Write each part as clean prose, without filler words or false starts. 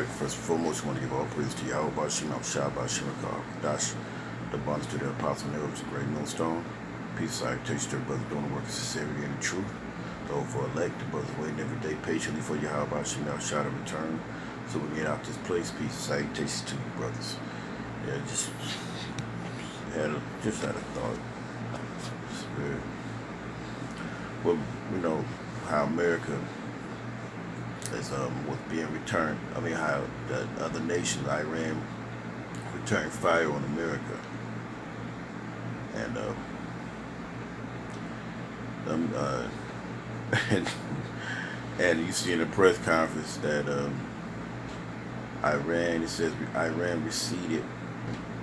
Alright, first and foremost, I want to give all praise to Yahweh, Bashim, Shah, Bashim, Dash, the bonds to the apostle, and the great millstone. Peace, salutation to the brother doing the work of sincerity and the truth. The overall elect, the brothers waiting every day patiently for Yahweh, Bashim, Shah to return. So we get out this place. Peace, salutations to you, brothers. Yeah, just had a thought. Spirit. Well, you know how America is was being returned. I mean, how the other nations, Iran, returned fire on America, and and you see in the press conference that Iran, it says Iran receded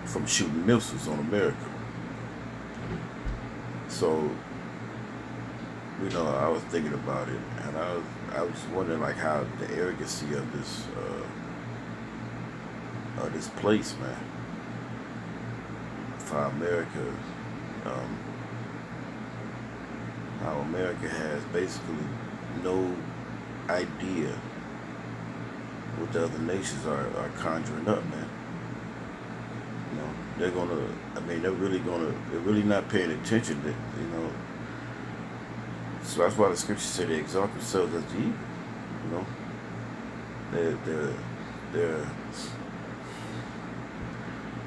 from shooting missiles on America. So, you know, I was thinking about it, and I was wondering like how the arrogancy of this place, man, for America, how America has basically no idea what the other nations are conjuring up, man. You know, they're really not paying attention to, you know. So that's why the scriptures say they exalt themselves as the evil. You know,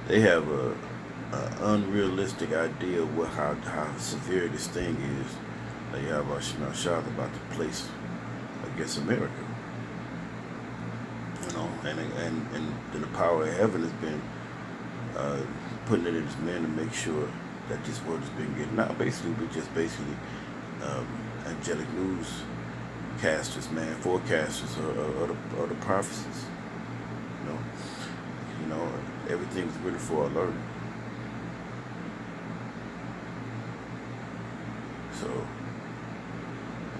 they have a unrealistic idea of how severe this thing is that Yahweh Shah about to place against America. You know, and the power of heaven has been putting it in his men to make sure that this word has been getting out. Basically, angelic newscasters, man, forecasters of the prophecies. You know, everything's written for alert. So,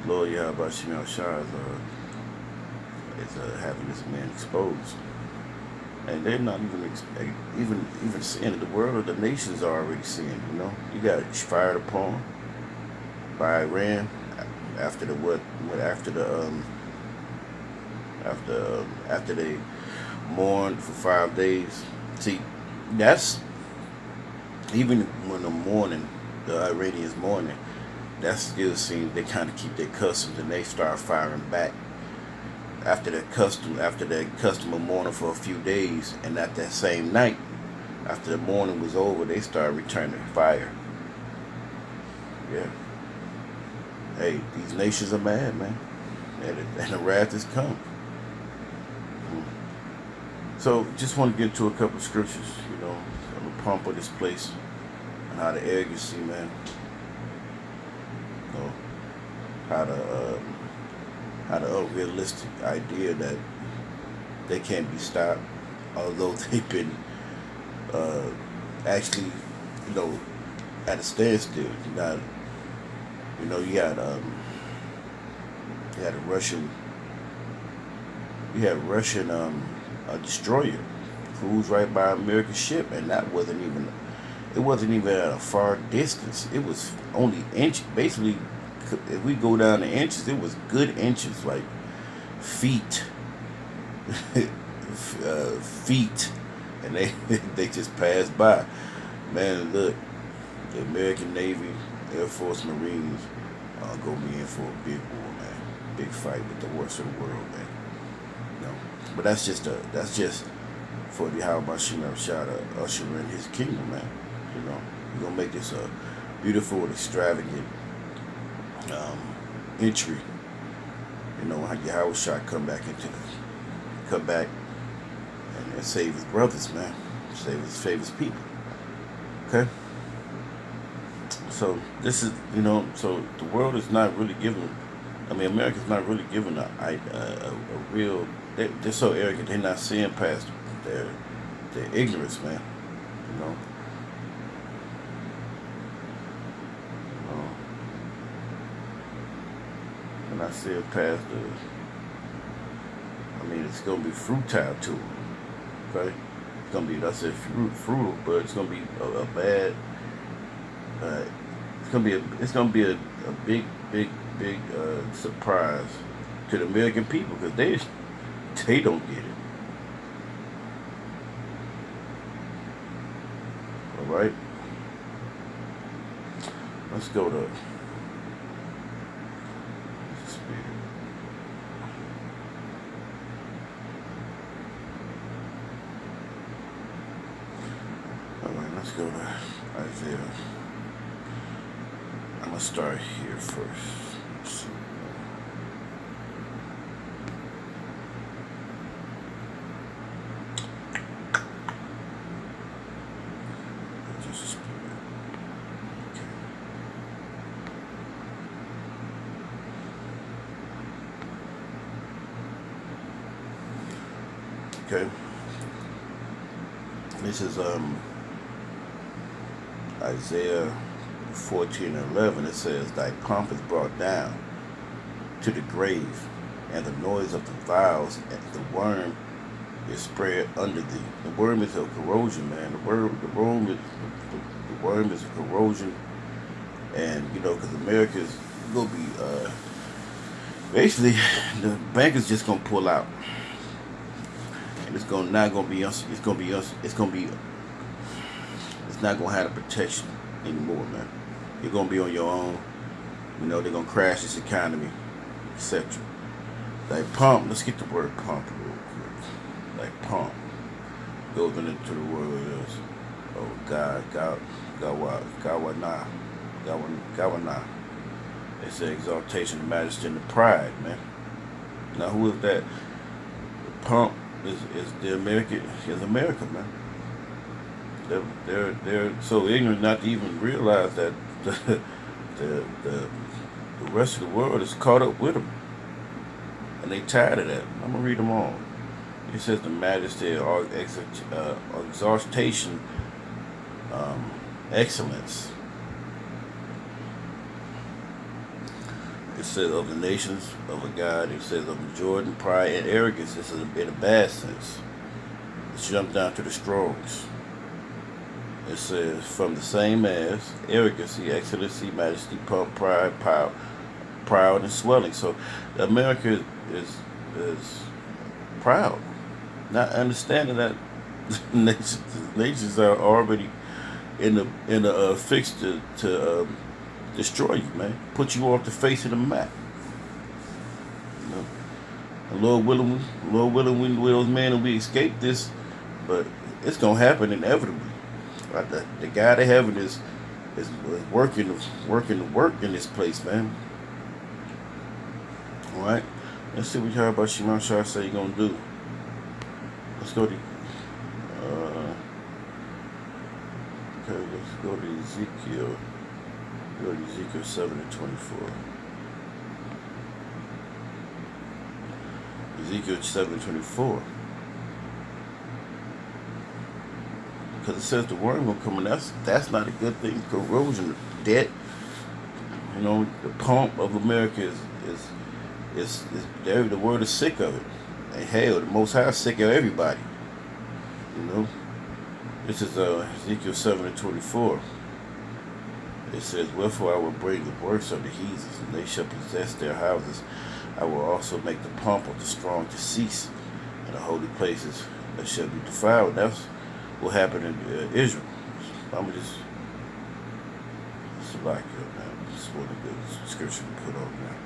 Lord Yahweh Shemel Shah is having this man exposed, and they're not even seeing it. The world of the nations are already seeing it. You know, you got fired upon by Iran after they mourned for 5 days. See, that's even when the Iranians mourning, that still seems they kind of keep their customs, and they start firing back after that customer mourning for a few days, and at that same night, after the mourning was over, they started returning fire. Yeah. Hey, these nations are mad, man, and the wrath is come. So, just want to get into a couple of scriptures, you know, on the pomp of this place, and how the arrogancy, man, you know, how the unrealistic idea that they can't be stopped, although they've been actually, you know, at a standstill. You had a Russian a destroyer cruised right by American ship, and it wasn't even at a far distance. It was only basically, if we go down to inches, it was good inches, like feet, feet, and they just passed by. Man, look, the American Navy, Air Force, Marines go be in for a big war, man. Big fight with the worst of the world, man. You know, but that's just for the Yahweh Shemel Shah to usher in his kingdom, man. You know, we're gonna make this a beautiful and extravagant entry. You know, how Yahweh Shah come back and save his brothers, man. Save his people. Okay. So this is, you know, so the world is not really giving. I mean, America's not really giving a real. They're so arrogant. They're not seeing past their ignorance, man. You know. They're not seeing past the. I mean, it's gonna be futile to them. Okay. It's gonna be. I said fruitful, but it's gonna be a bad. It's gonna be a big surprise to the American people, because they don't get it. right? Let's go to Alright, let's go to Isaiah. I'm gonna start here first. Let's see. Okay. This is Isaiah 14:11. It says, "Thy pomp is brought down to the grave, and the noise of the vials, and the worm is spread under thee." The worm is a corrosion, man. The worm is a corrosion, and because America is gonna be basically the bank is just gonna pull out. It's not gonna have the protection anymore, man. You're gonna be on your own. They're gonna crash this economy, etc. Like pump. Let's get the word pump real quick. Like pump goes into the word is Gawana. They say exaltation, the majesty, and the pride, man. Now who is that? The pump is America, man. They're so ignorant not to even realize that the rest of the world is caught up with them, and they tired of that. I'm gonna read them all. It says the majesty, exaltation, excellence. It says of the nations of a God. It says of the Jordan, pride and arrogance. This is in a bad sense. It's jumped down to the Strongs. It says from the same as arrogancy, excellency, majesty, pomp, pride, power, proud and swelling. So America is proud, not understanding that nations are already in the fix to destroy you, man. Put you off the face of the map. And Lord willing, those men, and we escape this, but it's gonna happen inevitably. Right? The God of heaven is working the work in this place, man. All right. Let's see what y'all about Shimon Shah say you're gonna do. Let's go to let's go to Ezekiel. Go to Ezekiel 7:24. Ezekiel 7:24. Because it says the worm will come, and that's not a good thing. Corrosion, debt. The pump of America is the world is sick of it. And hell, the Most High is sick of everybody. This is Ezekiel 7:24. It says, "Wherefore I will bring the works of the heathens, and they shall possess their houses. I will also make the pomp of the strong to cease, and the holy places that shall be defiled." That's what happened in Israel. I'm just like man. This is one of the scripture to put on there.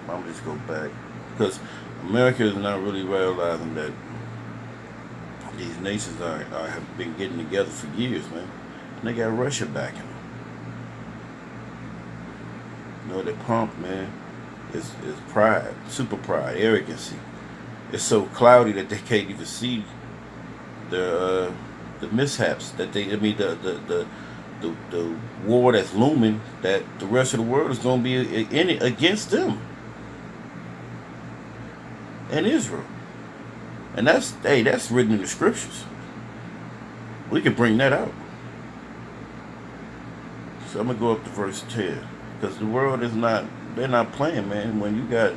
I'm just go back because America is not really realizing that these nations have been getting together for years, man. And they got Russia backing them. Their pomp, man, is pride, super pride, arrogancy. It's so cloudy that they can't even see the mishaps that the war that's looming, that the rest of the world is going to be in it against them and Israel. And that's written in the scriptures. We can bring that out. So I'm going to go up to verse 10. Because the world they're not playing, man. When you got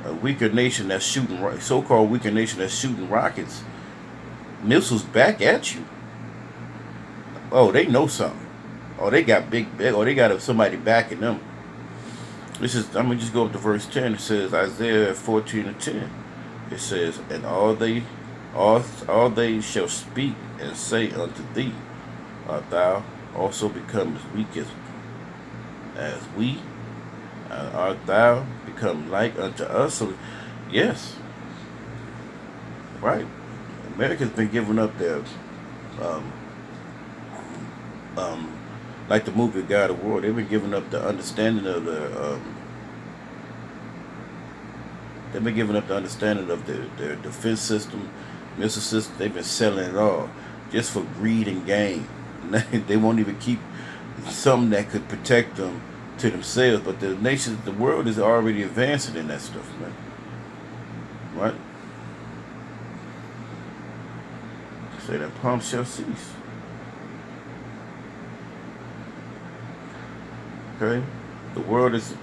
a weaker nation that's shooting, so-called weaker nation that's shooting rockets, missiles back at you. Oh, they know something. Oh, they got big. Oh, they got somebody backing them. This is. I'm gonna just go up to verse 10. It says Isaiah 14:10. It says, and all they shall speak and say unto thee, art thou also become as weak as we? Art thou become like unto us? So, yes, right. America's been giving up their, um, um, like the movie God of War. They've been giving up the understanding of they've been giving up the understanding of their defense system, missile system. They've been selling it all just for greed and gain. They won't even keep something that could protect them to themselves. But the nations, the world is already advancing in that stuff, man. Right? Say that palm shall cease. Okay? The world is,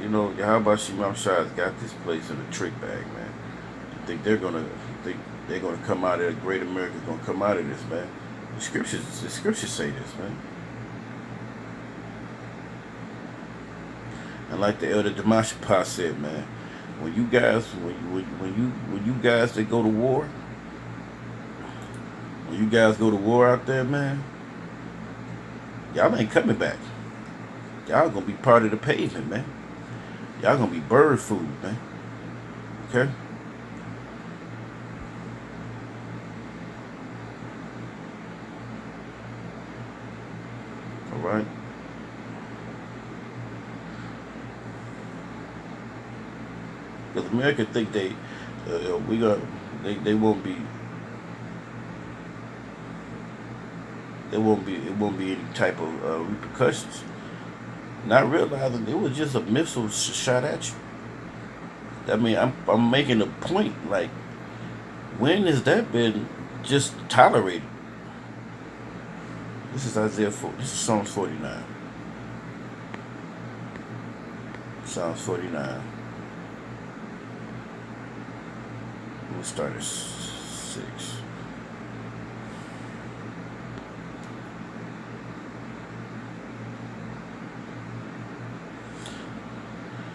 you know, how about Shimam Shah's got this place in a trick bag, man. Think they're gonna come out of it. Great America's gonna come out of this, man. The scriptures say this, man. And like the elder Damashpa said, man, when you guys that go to war, when you guys go to war out there, man, y'all ain't coming back. Y'all gonna be part of the pavement, man. Y'all gonna be bird food, man. Okay? All right. Because America think they won't be it won't be any type of repercussions. Not realizing it was just a missile shot at you. I mean, I'm making a point. Like, when has that been just tolerated? This is Isaiah 4. This is Psalms 49. Psalms 49. We'll start at 6.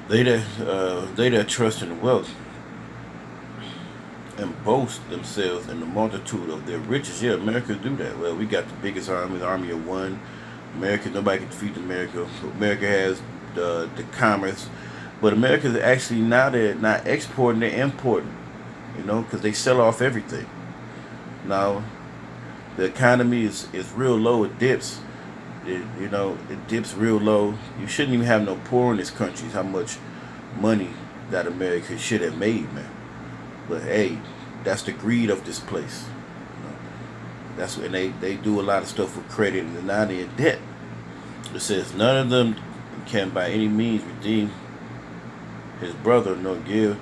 They that trust in wealth and boast themselves in the multitude of their riches. Yeah, America do that. Well, we got the biggest army, the army of one. America, nobody can defeat America. America has the commerce, but America is actually now they're not exporting, they're importing. You know, because they sell off everything. Now, the economy is real low. It dips. It dips real low. You shouldn't even have no poor in this country. How much money that America should have made, man. But hey, that's the greed of this place. You know, that's when they do a lot of stuff with credit, and now they're in debt. It says none of them can by any means redeem his brother nor give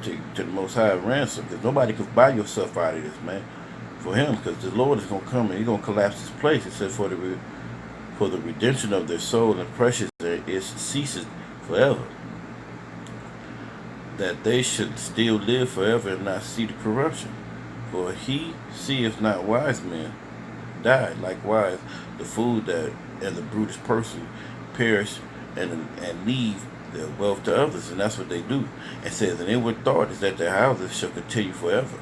to the Most High ransom, because nobody can buy yourself out of this, man. For him, because the Lord is gonna come and He's gonna collapse this place. It says for the redemption of their soul and precious it ceases forever, that they should still live forever and not see the corruption. For he seeth not wise men die. Likewise, the fool that and the brutish person perish and leave their wealth to others, and that's what they do. It says, an inward thought is that their houses shall continue forever.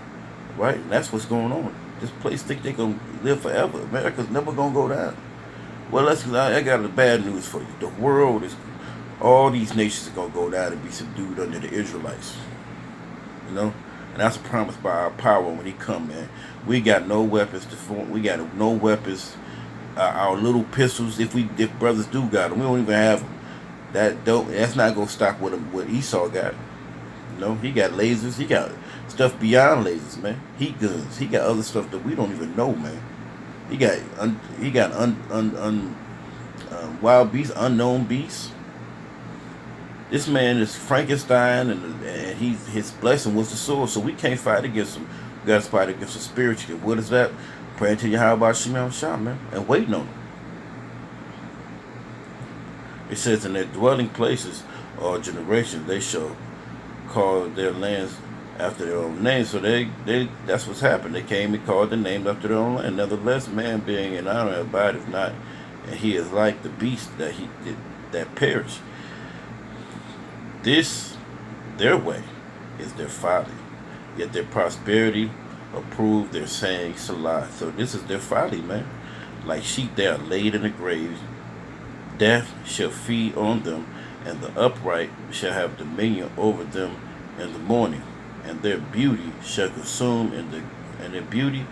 Right? And that's what's going on. This place think they're going to live forever. America's never going to go down. Well, I got the bad news for you. The world is, all these nations are going to go down and be subdued under the Israelites. You know? And that's a promise by our power when He come, man. We got no weapons to form. We got no weapons. Our little pistols, if brothers do got them, we don't even have them. That's not going to stop what Esau got. You know? He got lasers. He got stuff beyond lasers, man. Heat guns. He got other stuff that we don't even know, man. He got wild beasts, unknown beasts. This man is Frankenstein, and his blessing was the sword. So we can't fight against him. We got to fight against him spiritually. What is that? Praying to Yahweh Shemel Shah, man, and waiting on him. It says, in their dwelling places or generations, they shall call their lands after their own name. So they that's what's happened. They came and called the name after their own land. Nevertheless, man being in honor of God is not, and he is like the beast that he did that perish. This their way is their folly, yet their prosperity approve their sayings a lie. So this is their folly, man. Like sheep they are laid in the graves. Death shall feed on them, and the upright shall have dominion over them in the morning, and their beauty shall consume and their beauty,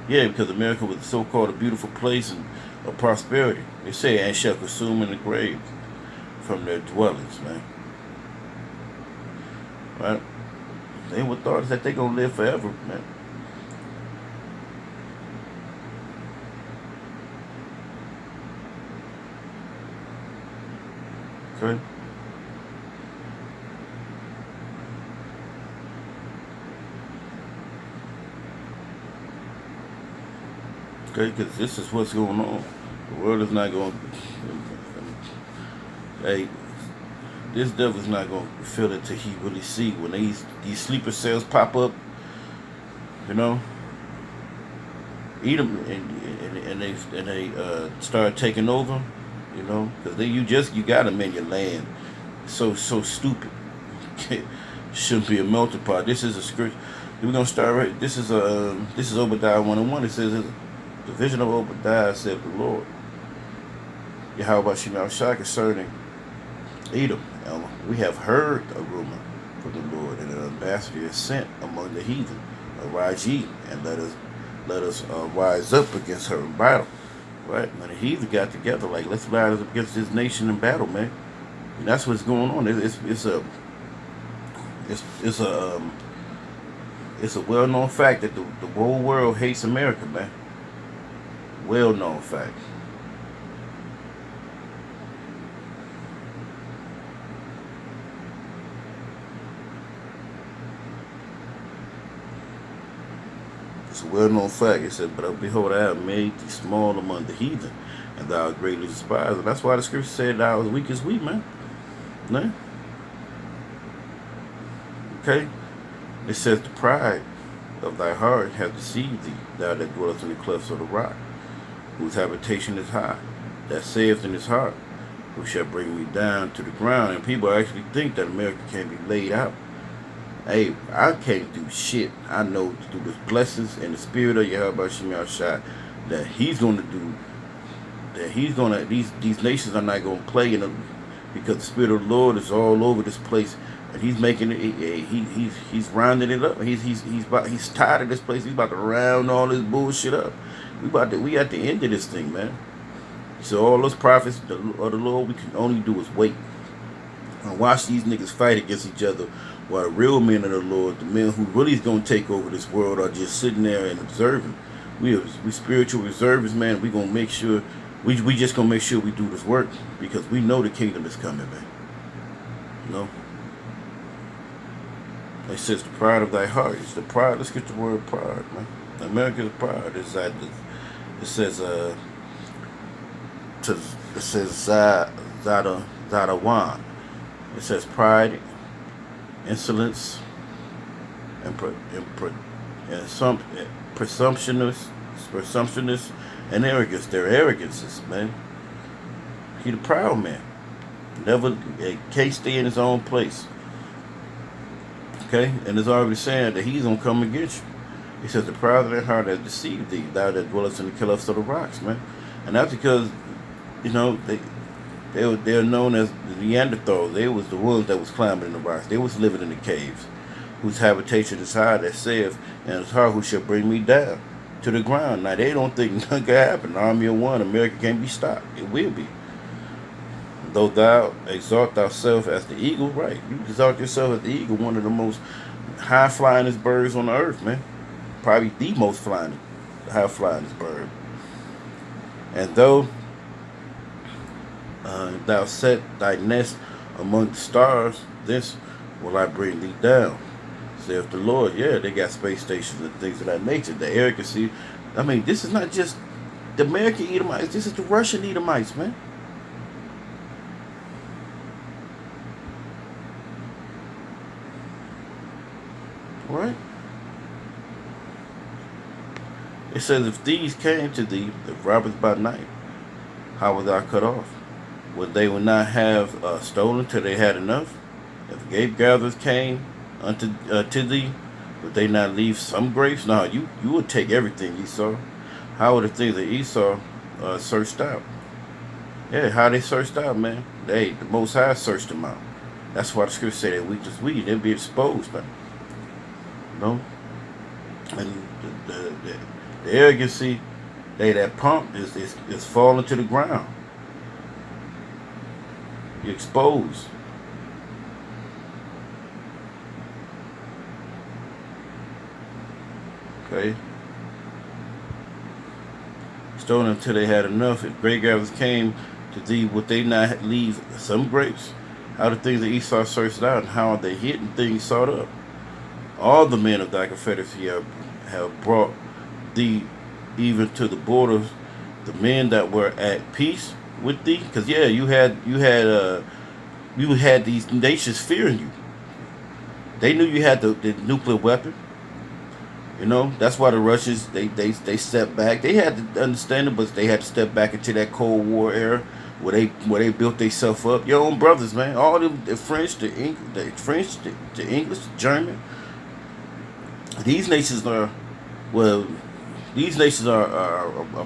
yeah, because America was so-called a beautiful place and of prosperity. They say and shall consume in the grave from their dwellings, man. Right? They would thought that they gonna live forever, man. Okay. Okay, because this is what's going on. The world is not going. Hey, this devil's not going to feel it till he really see when these sleeper cells pop up. You know, eat them and they start taking over. You know, because you got them in your land. So stupid. Shouldn't be a melting pot. This is a script. We're gonna start right. This is Obadiah 1:1. It says the vision of Obadiah said the Lord. Yahweh Shemal Shah concerning Edom. We have heard a rumor from the Lord, and an ambassador is sent among the heathen. Arise ye, and let us rise up against her in battle. Right? When the heathen got together, like let's rise up against this nation in battle, man. And that's what's going on. It's a well-known fact that the whole world hates America, man. Well-known fact. It's a well-known fact. It said, but behold, I have made thee small among the heathen, and thou art greatly despised. And that's why the scripture said thou art weak as wheat, man. Man. Okay? It says, the pride of thy heart hath deceived thee, thou that dwellest in the clefts of the rock, whose habitation is high, that saith in his heart, who shall bring me down to the ground. And people actually think that America can be laid out. Hey, I can't do shit. I know through the blessings and the spirit of Yahweh Shemal Shah that he's gonna do, that he's gonna, these nations are not gonna play in them, because the spirit of the Lord is all over this place, and he's making it. He's rounding it up. He's tired of this place. He's about to round all this bullshit up. We at the end of this thing, man. So all those prophets of the Lord, we can only do is wait and watch these niggas fight against each other, while the real men of the Lord, the men who really is gonna take over this world, are just sitting there and observing. We spiritual reservists, man. We gonna make sure we just gonna make sure we do this work, because we know the kingdom is coming, man. You know. It says the pride of thy heart. It's the pride. Let's get the word pride, man. America's pride is that it says Zadawan. It says pride, insolence, and presumptuousness, and arrogance. Their arrogances, man. He the proud man. Never can't stay in his own place. Okay, and it's already saying that he's gonna come against you. He says, the pride of their heart has deceived thee, thou that dwellest in the clefts of the rocks, man. And that's because, you know, they're known as the Neanderthals. They was the ones that was climbing in the rocks. They was living in the caves, whose habitation is high, that saith, and his heart who shall bring me down to the ground. Now they don't think nothing can happen. Army of one, America can't be stopped. It will be. Though thou exalt thyself as the eagle, right? You exalt yourself as the eagle, one of the most high flyingest birds on the earth, man. Probably the most high flyingest bird. And though thou set thy nest among the stars, this will I bring thee down, saith the Lord. Yeah, they got space stations and things of that nature. The arrogancy. I mean, this is not just the American Edomites. This is the Russian Edomites, man. It says, if thieves came to thee, if robbers by night, how would thou cut off? Would they would not have stolen till they had enough? If grape gatherers came unto to thee, would they not leave some grapes? No, you would take everything, Esau. How would the things that Esau searched out? Yeah, how they searched out, man. The Most High searched them out. That's why the scripture say that weak as weed, they'll be exposed, man. You know? And the arrogancy, that pump is falling to the ground. You're exposed. Okay? Stolen until they had enough. If grape gatherers came to thee, would they not leave some grapes? How the things that Esau searched out, and how are they hidden things sought up? All the men of thy confederacy have brought thee even to the borders, the men that were at peace with thee. Because yeah, you had these nations fearing you. They knew you had the nuclear weapon. You know, that's why the Russians they stepped back. They had to understand it, but they had to step back into that Cold War era where they built themselves up. Your own brothers, man. All them, the French, the English, the German. These nations are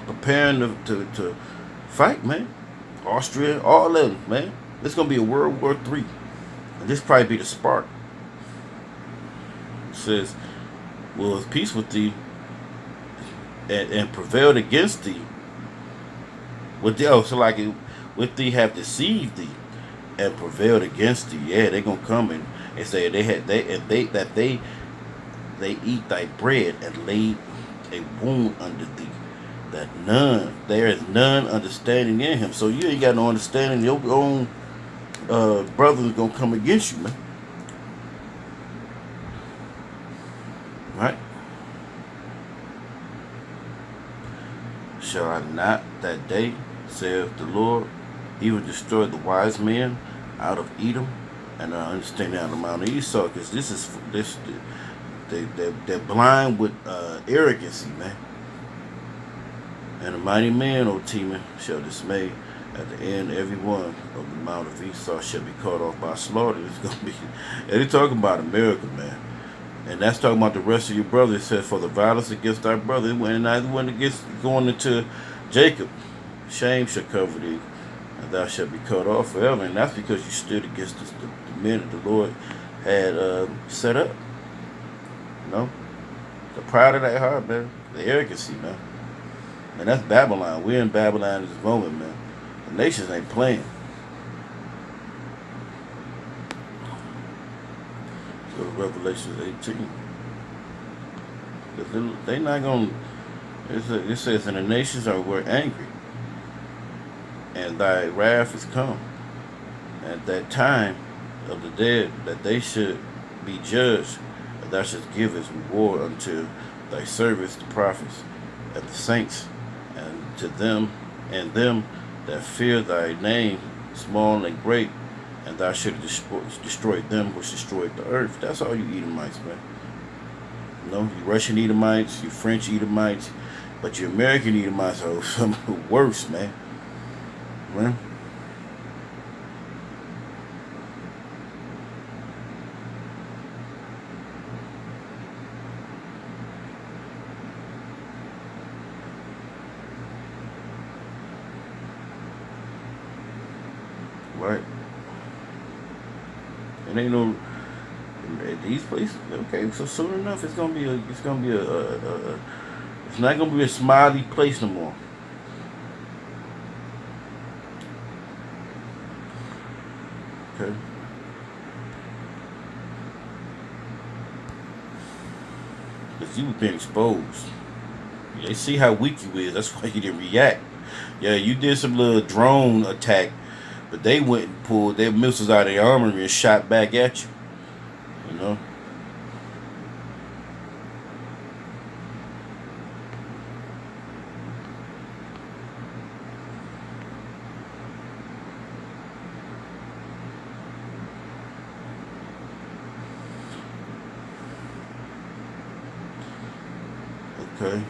preparing to fight, man. Austria, all of them, man. It's gonna be a World War III, and this probably be the spark. It says, "Will his peace with thee and prevailed against thee? With thee, with thee have deceived thee and prevailed against thee." Yeah, they gonna come and say they eat thy bread and laid a wound under thee, that there is none understanding in him. So you ain't got no understanding. Your own brothers gonna come against you, man. Right? Shall I not that day, saith the Lord, even destroy the wise men out of Edom, and I understand out of Mount Esau? Because they're blind with arrogancy, man. And the mighty man, O Teman, shall dismay. At the end, every one of the Mount of Esau shall be cut off by slaughter. It's gonna be, and they're talking about America, man. And that's talking about the rest of your brothers. It says, for the violence against thy brother, and I went against going into Jacob, shame shall cover thee, and thou shalt be cut off forever. And that's because you stood against the men that the Lord had set up. You know, the pride of that heart, man, the arrogancy, man. And that's Babylon. We're in Babylon at this moment, man. The nations ain't playing. Go to Revelation 18. They not gonna. It says, and the nations were angry, and thy wrath is come. At that time of the dead, that they should be judged, and thou shalt give his reward unto thy servants, the prophets, and the saints, and to them that fear thy name, small and great, and thou should destroy them which destroyed the earth. That's all you Edomites, man. You know, you Russian Edomites, you French Edomites, but you American Edomites are some of the worst, man. Man. Right. And ain't no these places. Okay, so soon enough, it's not gonna be a smiley place no more. Okay. Because you've been exposed. They see how weak you is. That's why you didn't react. Yeah, you did some little drone attack, but they went and pulled their missiles out of their armory and shot back at you. You know? Okay.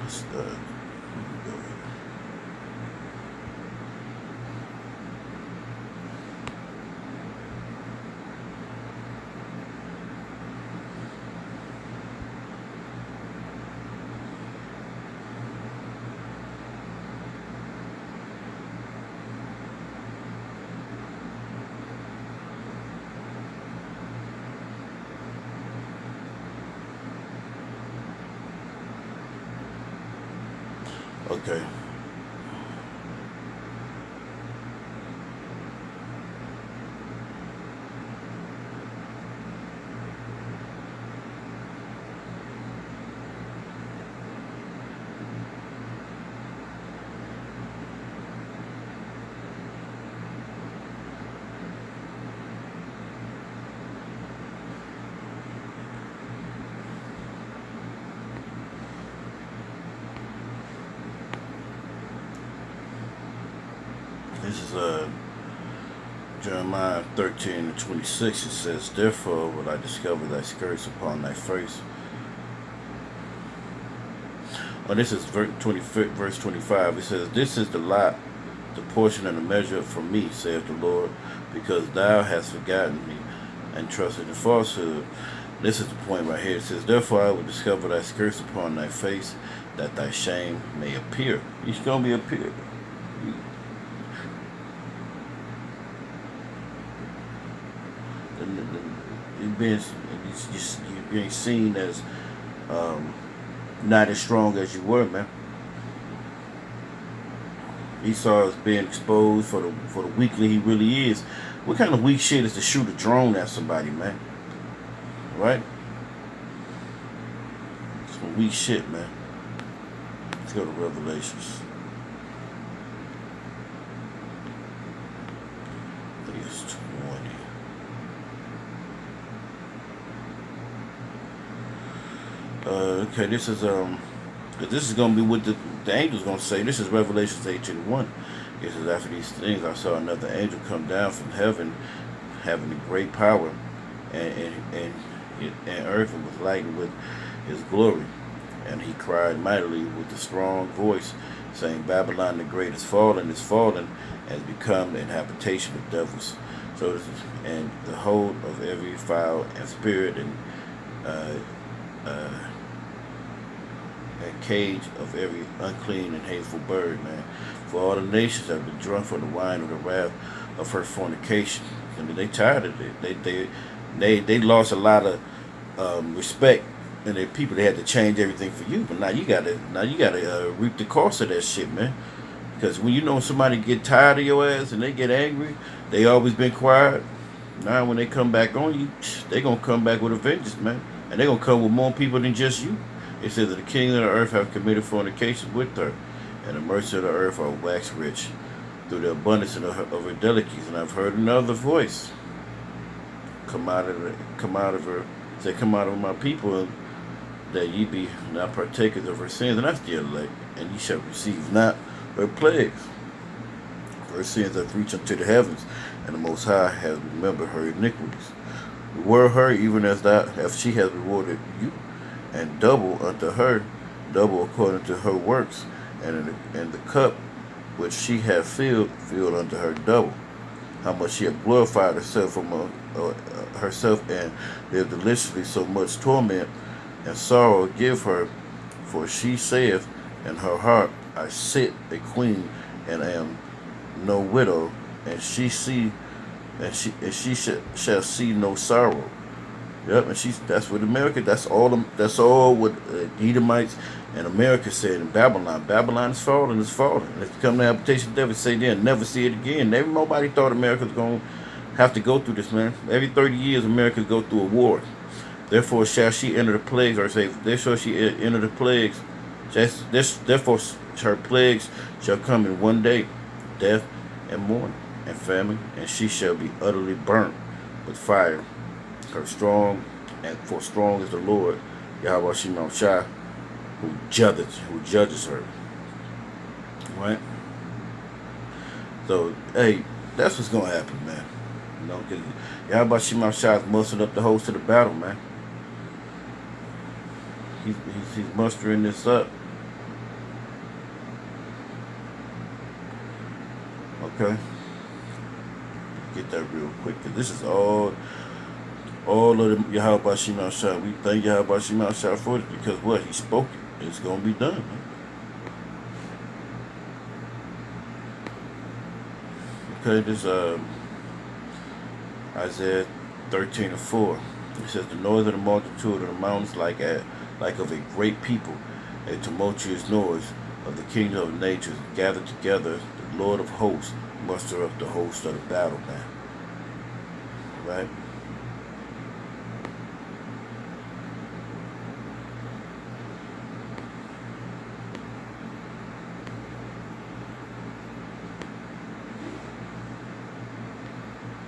Let's go here. Okay. This is Jeremiah 13:26. It says, "Therefore will I discover thy skirts upon thy face." Oh, this is verse 25. It says, "This is the lot, the portion and the measure for me, saith the Lord, because thou hast forgotten me and trusted in falsehood." This is the point right here. It says, "Therefore I will discover thy skirts upon thy face, that thy shame may appear." It's going to be appear. You're being seen as not as strong as you were, man. Esau is being exposed for the weakling he really is. What kind of weak shit is to shoot a drone at somebody, man? Right? Some weak shit, man. Let's go to Revelations. I think it's 20. Okay, this is gonna be what the angel's gonna say. This is Revelation 8:21. It says, "After these things I saw another angel come down from heaven, having a great power, and earth was lightened with his glory. And he cried mightily with a strong voice, saying, Babylon the great is fallen, and has become the habitation of devils. So this is, and the hold of every fowl and spirit and cage of every unclean and hateful bird, man. For all the nations have been drunk from the wine of the wrath of her fornication." I mean, they tired of it. They lost a lot of respect in their people. They had to change everything for you, but now you gotta reap the cost of that shit, man. Because when you know somebody get tired of your ass and they get angry, they always been quiet. Now when they come back on you, they gonna come back with a vengeance, man. And they gonna come with more people than just you. It says that the king of the earth have committed fornication with her, and the mercy of the earth are waxed rich through the abundance of her delicacies. And I've heard another voice come out of her, say, "Come out of my people, that ye be not partakers of her sins." And that's the elect, and ye shall receive not her plagues. For her sins have reached unto the heavens, and the Most High has remembered her iniquities. Reward her even as she has rewarded you, and double unto her, double according to her works, and the cup which she hath filled unto her double. How much she hath glorified herself herself and lived deliciously, so much torment and sorrow give her, for she saith in her heart, I sit a queen and am no widow, and she shall see no sorrow. Yep, and that's what America. That's all what Edomites and America said in Babylon. Babylon is falling. It's falling. It's become the habitation of devil. Say they'll never see it again. Nobody thought America was going to have to go through this, man. Every 30 years, America go through a war. Therefore shall she enter the plagues, or say, therefore she enter the plagues. Therefore her plagues shall come in one day, death and mourning and famine, and she shall be utterly burnt with fire. Her strong, and for strong is the Lord, Yahweh Shemam Shah, who judges her. Right? So, hey, that's what's gonna happen, man. You know, because Yahweh Shemam Shah is muscling up the host to the battle, man. he's mustering this up. Okay, get that real quick, cause this is all of the Yahweh Shema Shah. We thank Yahweh Shema Shah for it because what he spoke it, it's gonna be done. Man. Okay, this Isaiah 13:4. It says, "The noise of the multitude of the mountains like of a great people, a tumultuous noise of the kingdom of nature gathered together. The Lord of hosts muster up the host of the battle, man." Right?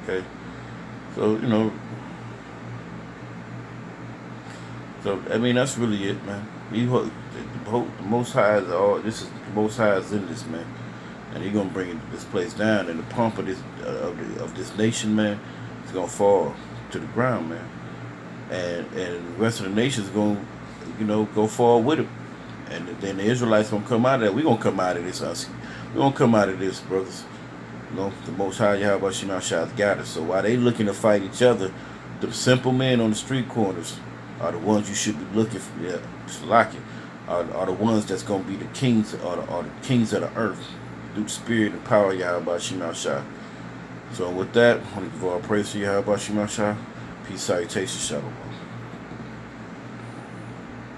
Okay. So so I mean that's really it, man. The Most High is all. This is the Most High is in this, man, and He gonna bring this place down. And the pomp of this nation, man, is gonna fall to the ground, man. And the rest of the nations gonna go fall with it. And then the Israelites gonna come out of that. We gonna come out of this, us. We gonna come out of this, brothers. The Most High Yahweh Shema Shah got us. So while they looking to fight each other, the simple men on the street corners are the ones you should be looking for. Yeah, Salaki, are the ones that's gonna be the kings, are the kings of the earth through the spirit and power of Yahweh Shema Shah. So with that, I want to give all praise to Yahweh Shema Shah. Peace, salutation, shalom.